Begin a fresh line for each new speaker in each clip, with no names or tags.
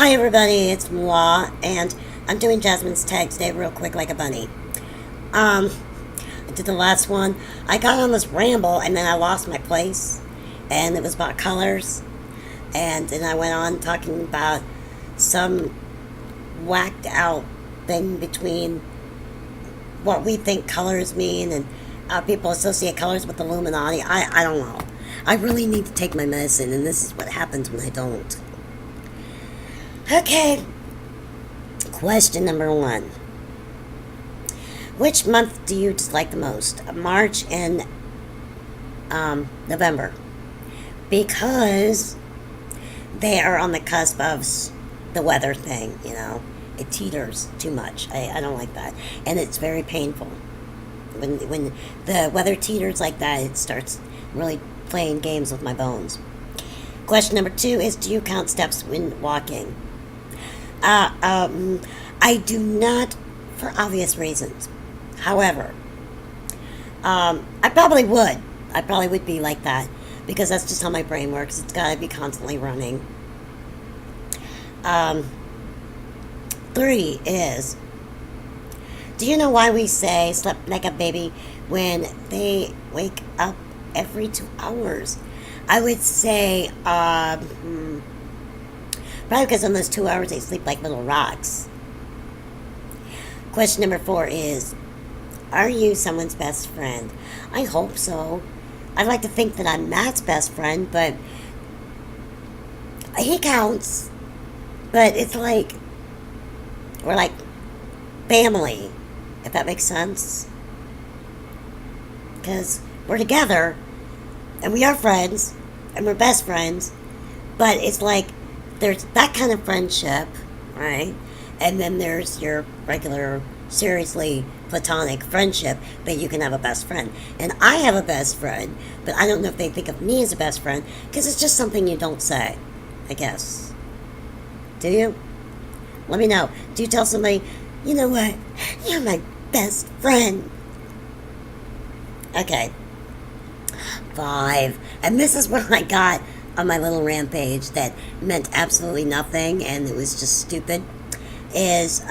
Hi everybody, it's Moi, and I'm doing Jasmine's tag today real quick like a bunny. Um, I did the last one. I got on this ramble and then I lost my place, and it was about colors, and then I went on talking about some whacked out thing between what we think colors mean and how people associate colors with Illuminati. I don't know. I really need to take my medicine, and this is what happens when I don't. Okay, question number one. Which month do you dislike the most? March and November. Because they are on the cusp of the weather thing, you know. It teeters too much. I don't like that. And it's very painful. When the weather teeters like that, it starts really playing games with my bones. Question number two is, do you count steps when walking? I do not, for obvious reasons. However, I probably would. I probably would be like that because that's just how my brain works. It's got to be constantly running. Um, Three is, do you know why we say slept like a baby when they wake up every 2 hours? I would say, probably because in those 2 hours they sleep like little rocks. Question number four is, are you someone's best friend? I hope so. I'd like to think that I'm Matt's best friend, but he counts. But it's like, we're like family, if that makes sense. Because we're together, and we are friends, and we're best friends, but it's like, there's that kind of friendship, right? And then there's your regular, seriously platonic friendship, but you can have a best friend. And I have a best friend, but I don't know if they think of me as a best friend, because it's just something you don't say, I guess. Do you? Let me know. Do you tell somebody, you know what, you're my best friend? Okay. 5. And this is what I got on my little rampage that meant absolutely nothing and it was just stupid. Is,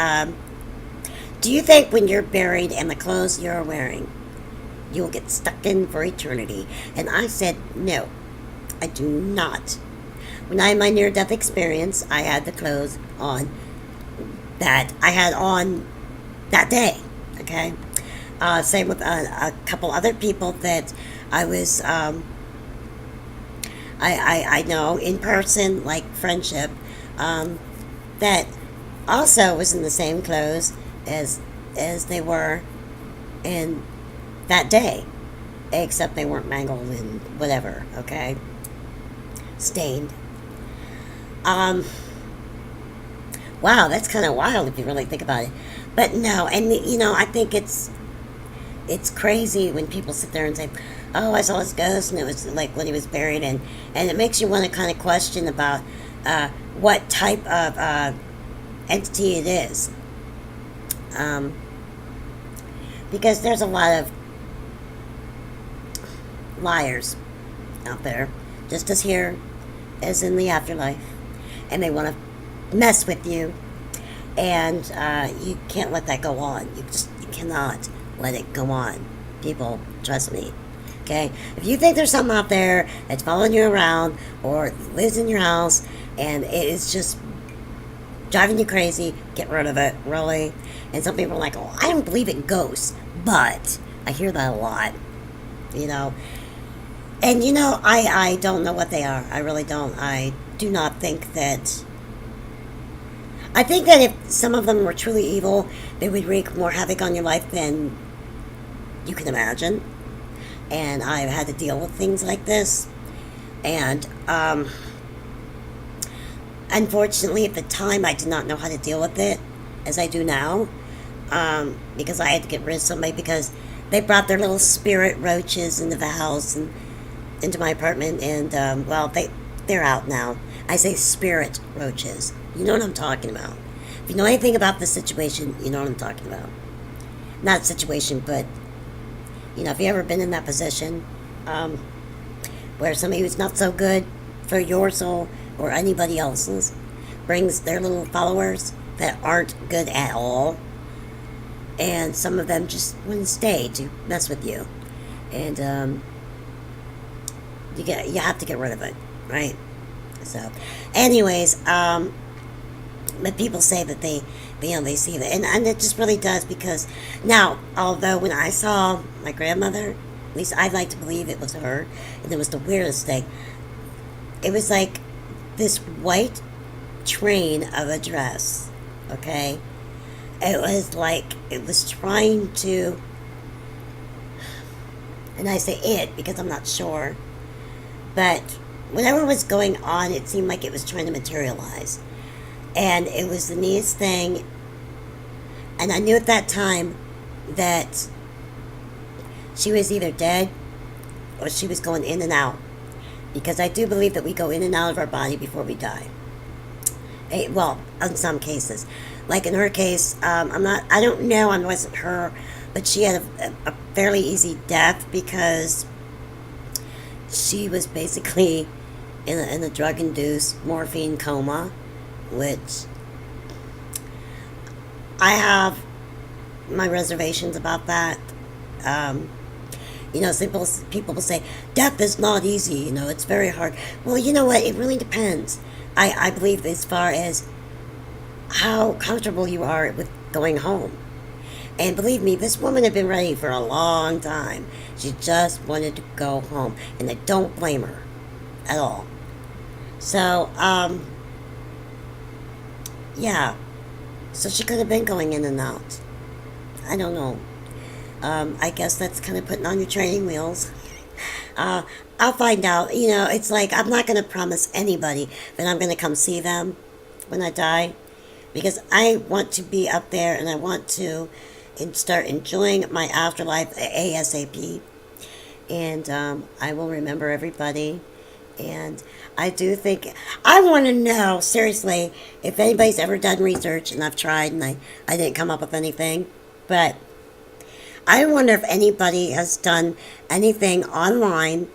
do you think when you're buried and the clothes you're wearing, you will get stuck in for eternity? And I said, no, I do not. When I had my near-death experience, I had the clothes on that I had on that day, okay? Same with a couple other people that I was, I know in person, like friendship, that also was in the same clothes as they were in that day, except they weren't mangled and whatever, okay? Stained. Wow, that's kind of wild if you really think about it. But no, and you know, I think it's crazy when people sit there and say, "Oh, I saw his ghost," and it was like when he was buried, and it makes you want to kind of question about what type of entity it is, because there's a lot of liars out there, just as here as in the afterlife, and they want to mess with you, and you can't let that go on. You cannot let it go on. People, trust me. Okay? If you think there's something out there that's following you around or lives in your house and it is just driving you crazy, get rid of it, really. And some people are like, oh, I don't believe in ghosts, but I hear that a lot, you know. And you know, I don't know what they are. I really don't. I do not think that. I think that if some of them were truly evil, they would wreak more havoc on your life than you can imagine. And I've had to deal with things like this. And unfortunately, at the time, I did not know how to deal with it as I do now. Because I had to get rid of somebody because they brought their little spirit roaches into the house and into my apartment. And, well, they're out now. I say spirit roaches. You know what I'm talking about. If you know anything about the situation, you know what I'm talking about. Not situation, but, you know, if you've ever been in that position, where somebody who's not so good for your soul or anybody else's brings their little followers that aren't good at all, and some of them just want to stay to mess with you, and you have to get rid of it, right? So, anyways, but people say that they see that, and it just really does, because now, although when I saw my grandmother, at least I'd like to believe it was her, and it was the weirdest thing. It was like this white train of a dress, okay? It was like it was trying to, and I say it because I'm not sure, but whatever was going on, it seemed like it was trying to materialize. And it was the neatest thing. And I knew at that time that she was either dead or she was going in and out. Because I do believe that we go in and out of our body before we die. Well, in some cases. Like in her case, I don't know, it wasn't her, but she had a fairly easy death because she was basically in a drug-induced morphine coma, which I have my reservations about that. People will say, death is not easy, it's very hard. Well, you know what? It really depends. I believe as far as how comfortable you are with going home. And believe me, this woman had been ready for a long time. She just wanted to go home. And I don't blame her at all. So, yeah. So she could have been going in and out. I don't know. I guess that's kind of putting on your training wheels. I'll find out. It's like I'm not going to promise anybody that I'm going to come see them when I die. Because I want to be up there and I want to start enjoying my afterlife ASAP. And I will remember everybody. And I do think, I want to know, seriously, if anybody's ever done research, and I've tried and I didn't come up with anything, but I wonder if anybody has done anything online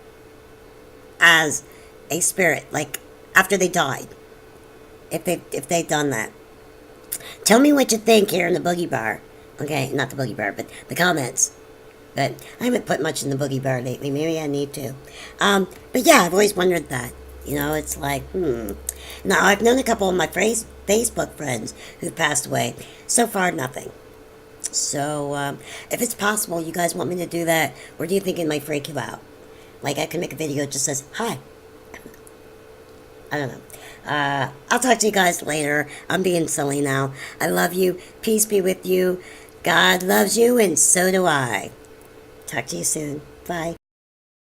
as a spirit, like after they died, if they've done that. Tell me what you think here in the boogie bar. Okay, not the boogie bar, but the comments. But I haven't put much in the boogie bar lately. Maybe I need to. But yeah, I've always wondered that. It's like, Now, I've known a couple of my Facebook friends who've passed away. So far, nothing. So, if it's possible, you guys want me to do that, or do you think it might freak you out? Like, I can make a video that just says, hi. I don't know. I'll talk to you guys later. I'm being silly now. I love you. Peace be with you. God loves you, and so do I. Talk to you soon. Bye.